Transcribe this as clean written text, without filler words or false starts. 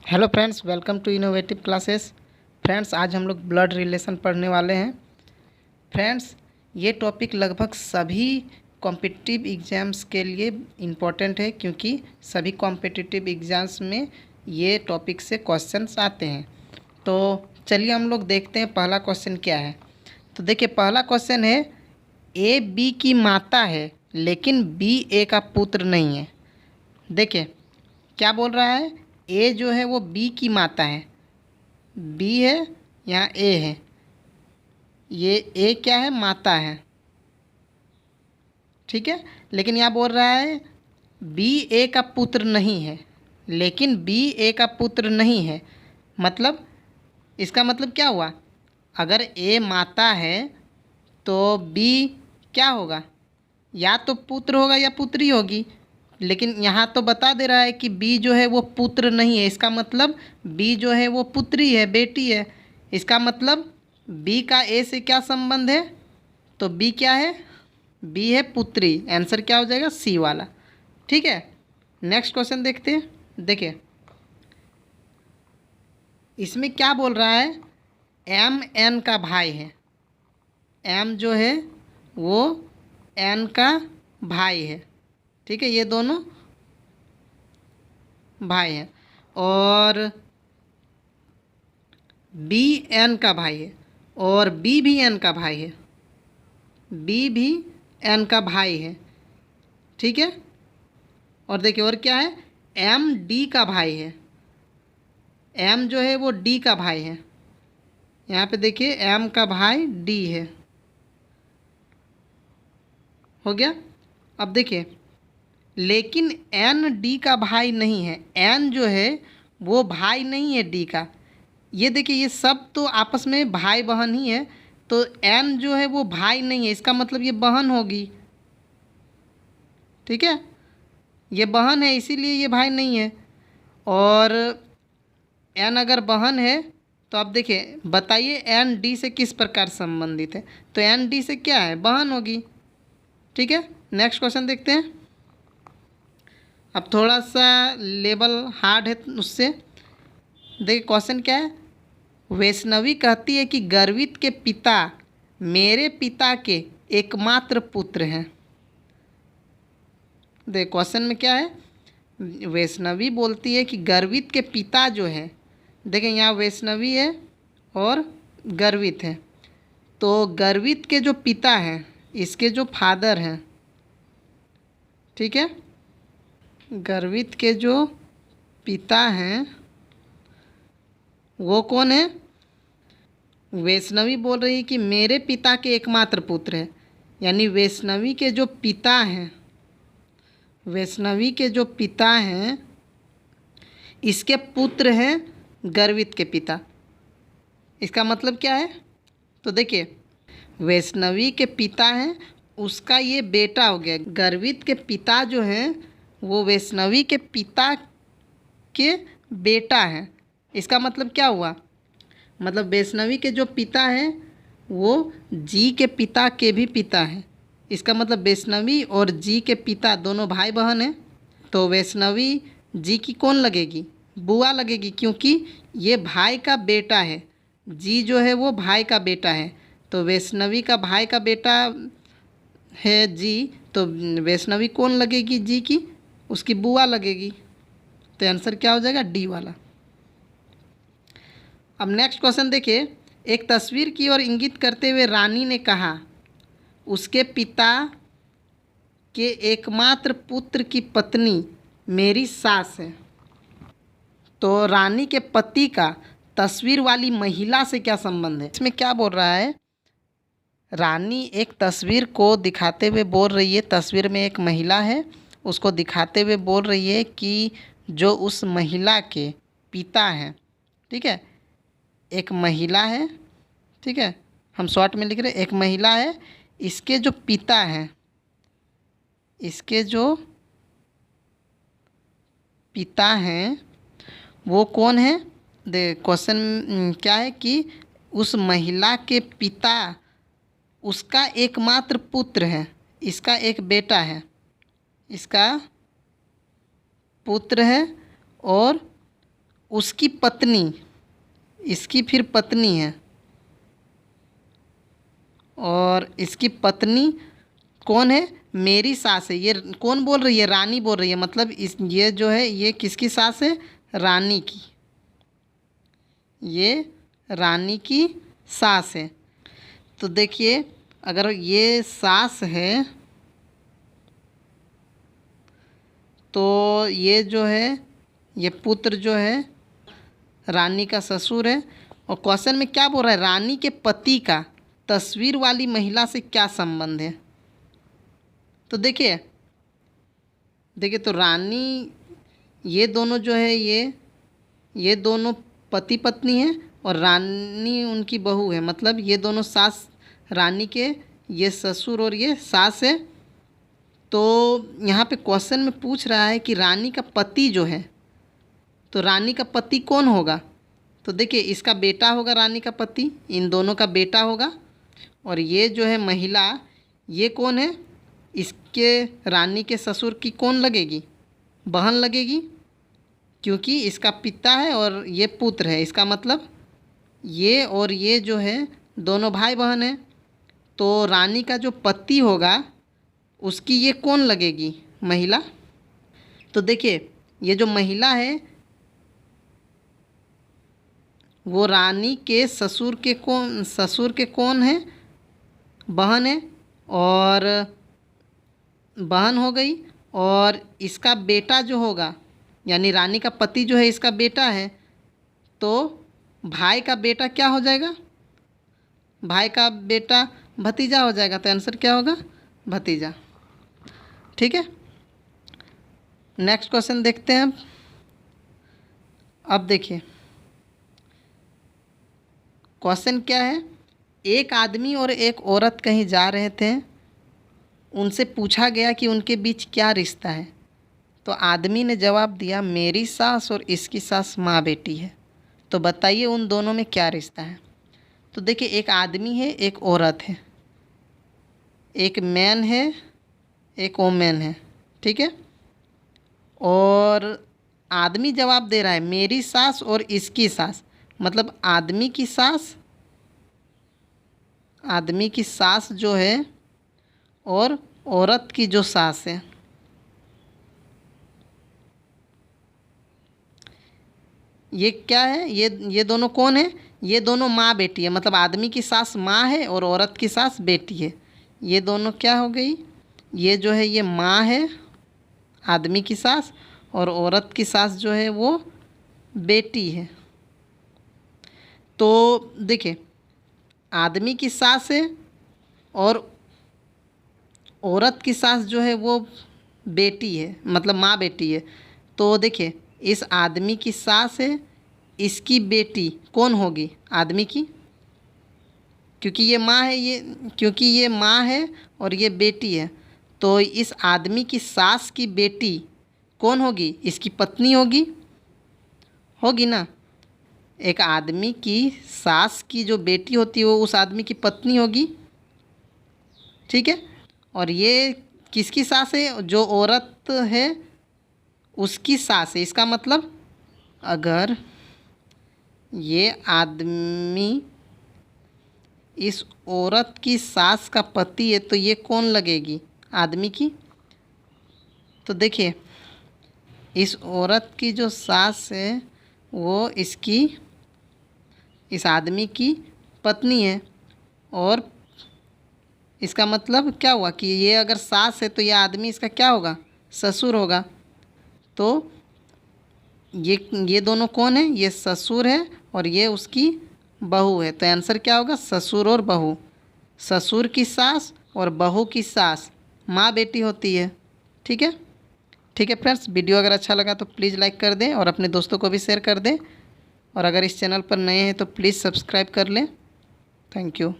Hello friends, welcome to innovative classes. Friends, आज हम लोग ब्लड रिलेशन पढ़ने वाले हैं। फ्रेंड्स, ये टॉपिक लगभग सभी कॉम्पिटिटिव एग्ज़ाम्स के लिए इम्पोर्टेंट है, क्योंकि सभी कॉम्पिटिटिव एग्ज़ाम्स में ये टॉपिक से क्वेश्चंस आते हैं। तो चलिए हम लोग देखते हैं पहला क्वेश्चन क्या है। तो देखिए, पहला क्वेश्चन है, ए बी की माता है लेकिन बी ए का पुत्र नहीं है। देखिए क्या बोल रहा है, ए जो है वो बी की माता है, बी है, यहाँ ए है, ये ए क्या है, माता है, ठीक है। लेकिन यहाँ बोल रहा है बी ए का पुत्र नहीं है, लेकिन बी ए का पुत्र नहीं है, मतलब इसका मतलब क्या हुआ, अगर ए माता है तो बी क्या होगा, या तो पुत्र होगा या पुत्री होगी। लेकिन यहाँ तो बता दे रहा है कि बी जो है वो पुत्र नहीं है, इसका मतलब बी जो है वो पुत्री है, बेटी है। इसका मतलब बी का ए से क्या संबंध है, तो बी क्या है, बी है पुत्री। आंसर क्या हो जाएगा, सी वाला, ठीक है। नेक्स्ट क्वेश्चन देखते हैं। देखिए इसमें क्या बोल रहा है, एम एन का भाई है, एम जो है वो एन का भाई है, ठीक है, ये दोनों भाई हैं। और बी एन का भाई है और बी भी एन का भाई है, बी भी एन का भाई है, ठीक है। और देखिए और क्या है, एम डी का भाई है, एम जो है वो डी का भाई है। यहाँ पे देखिए एम का भाई डी है, हो गया। अब देखिए, लेकिन एन डी का भाई नहीं है, एन जो है वो भाई नहीं है डी का। ये देखिए ये सब तो आपस में भाई बहन ही है, तो एन जो है वो भाई नहीं है, इसका मतलब ये बहन होगी, ठीक है, ये बहन है इसीलिए ये भाई नहीं है। और एन अगर बहन है तो आप देखिए, बताइए एन डी से किस प्रकार संबंधित है, तो एन डी से क्या है, बहन होगी, ठीक है। नेक्स्ट क्वेश्चन देखते हैं। अब थोड़ा सा लेवल हार्ड है उससे। देखिए क्वेश्चन क्या है, वैष्णवी कहती है कि गर्वित के पिता मेरे पिता के एकमात्र पुत्र हैं। देखिए क्वेश्चन में क्या है, वैष्णवी बोलती है कि गर्वित के पिता जो है, देखिए यहाँ वैष्णवी है और गर्वित है, तो गर्वित के जो पिता हैं, इसके जो फादर हैं, ठीक है, गर्वित के जो पिता हैं वो कौन है, वैष्णवी बोल रही है कि मेरे पिता के एकमात्र पुत्र हैं, यानी वैष्णवी के जो पिता हैं, वैष्णवी के जो पिता हैं इसके पुत्र हैं गर्वित के पिता। इसका मतलब क्या है, तो देखिए वैष्णवी के पिता हैं, उसका ये बेटा हो गया, गर्वित के पिता जो हैं वो वैष्णवी के पिता के बेटा हैं। इसका मतलब क्या हुआ, मतलब वैष्णवी के जो पिता हैं वो जी के पिता के भी पिता हैं। इसका मतलब वैष्णवी और जी के पिता दोनों भाई बहन हैं, तो वैष्णवी जी की कौन लगेगी, बुआ लगेगी, क्योंकि ये भाई का बेटा है, जी जो है वो भाई का बेटा है, तो वैष्णवी का भाई का बेटा है जी, तो वैष्णवी कौन लगेगी, जी की, उसकी बुआ लगेगी। तो आंसर क्या हो जाएगा, डी वाला। अब नेक्स्ट क्वेश्चन देखिए, एक तस्वीर की ओर इंगित करते हुए रानी ने कहा उसके पिता के एकमात्र पुत्र की पत्नी मेरी सास है। तो रानी के पति का तस्वीर वाली महिला से क्या संबंध है, इसमें क्या बोल रहा है, रानी एक तस्वीर को दिखाते हुए बोल रही है, तस्वीर में एक महिला है, उसको दिखाते हुए बोल रही है कि जो उस महिला के पिता हैं, ठीक है, एक महिला है, ठीक है, हम शॉर्ट में लिख रहे हैं, एक महिला है, इसके जो पिता हैं, इसके जो पिता हैं वो कौन है। दे क्वेश्चन क्या है कि उस महिला के पिता उसका एकमात्र पुत्र है, इसका एक बेटा है, इसका पुत्र है और उसकी पत्नी, इसकी फिर पत्नी है, और इसकी पत्नी कौन है? मेरी सास है। ये कौन बोल रही है? रानी बोल रही है। मतलब इस ये जो है ये किसकी सास है? रानी की। ये रानी की सास है। तो देखिए, अगर ये सास है तो ये जो है ये पुत्र जो है रानी का ससुर है। और क्वेश्चन में क्या बोल रहा है? रानी के पति का तस्वीर वाली महिला से क्या संबंध है? तो देखिए तो रानी, ये दोनों जो है ये दोनों पति पत्नी हैं और रानी उनकी बहू है। मतलब ये दोनों सास, रानी के ये ससुर और ये सास है। तो यहाँ पे क्वेश्चन में पूछ रहा है कि रानी का पति जो है, तो रानी का पति कौन होगा? तो देखिए, इसका बेटा होगा रानी का पति, इन दोनों का बेटा होगा। और ये जो है महिला, ये कौन है? इसके रानी के ससुर की कौन लगेगी? बहन लगेगी, क्योंकि इसका पिता है और ये पुत्र है। इसका मतलब ये और ये जो है दोनों भाई बहन हैं। तो रानी का जो पति होगा उसकी ये कौन लगेगी? महिला। तो देखिए, ये जो महिला है वो रानी के ससुर के कौन है? बहन है, और बहन हो गई। और इसका बेटा जो होगा, यानी रानी का पति जो है इसका बेटा है, तो भाई का बेटा क्या हो जाएगा? भाई का बेटा भतीजा हो जाएगा। तो आंसर क्या होगा? भतीजा। ठीक है, नेक्स्ट क्वेश्चन देखते हैं। अब देखिए क्वेश्चन क्या है। एक आदमी और एक औरत कहीं जा रहे थे, उनसे पूछा गया कि उनके बीच क्या रिश्ता है। तो आदमी ने जवाब दिया, मेरी सास और इसकी सास माँ बेटी है। तो बताइए उन दोनों में क्या रिश्ता है? तो देखिए, एक आदमी है, एक औरत है, एक मैन है, एक वोमेन है। ठीक है, और आदमी जवाब दे रहा है मेरी सास और इसकी सास। मतलब आदमी की सास जो है और औरत की जो सास है, ये क्या है? ये दोनों कौन है? ये दोनों माँ बेटी है। मतलब आदमी की सास माँ है और औरत की सास बेटी है। ये दोनों क्या हो गई? ये जो है ये माँ है आदमी की सास, और औरत की सास जो है वो बेटी है। तो देखिए, आदमी की सास है और औरत की सास जो है वो बेटी है, मतलब माँ बेटी है। तो देखिए, इस आदमी की सास है, इसकी बेटी कौन होगी? आदमी की, क्योंकि ये माँ है और ये बेटी है। तो इस आदमी की सास की बेटी कौन होगी? इसकी पत्नी होगी ना। एक आदमी की सास की जो बेटी होती है वो उस आदमी की पत्नी होगी। ठीक है, और ये किसकी सास है? जो औरत है उसकी सास है। इसका मतलब अगर ये आदमी इस औरत की सास का पति है तो ये कौन लगेगी? आदमी की। तो देखिए, इस औरत की जो सास है वो इस आदमी की पत्नी है। और इसका मतलब क्या हुआ कि ये अगर सास है तो ये आदमी इसका क्या होगा? ससुर होगा। तो ये दोनों कौन है? ये ससुर है और ये उसकी बहू है। तो आंसर क्या होगा? ससुर और बहू। ससुर की सास और बहू की सास माँ बेटी होती है। ठीक है फ्रेंड्स, वीडियो अगर अच्छा लगा तो प्लीज़ लाइक कर दें और अपने दोस्तों को भी शेयर कर दें। और अगर इस चैनल पर नए हैं तो प्लीज़ सब्सक्राइब कर लें। Thank you.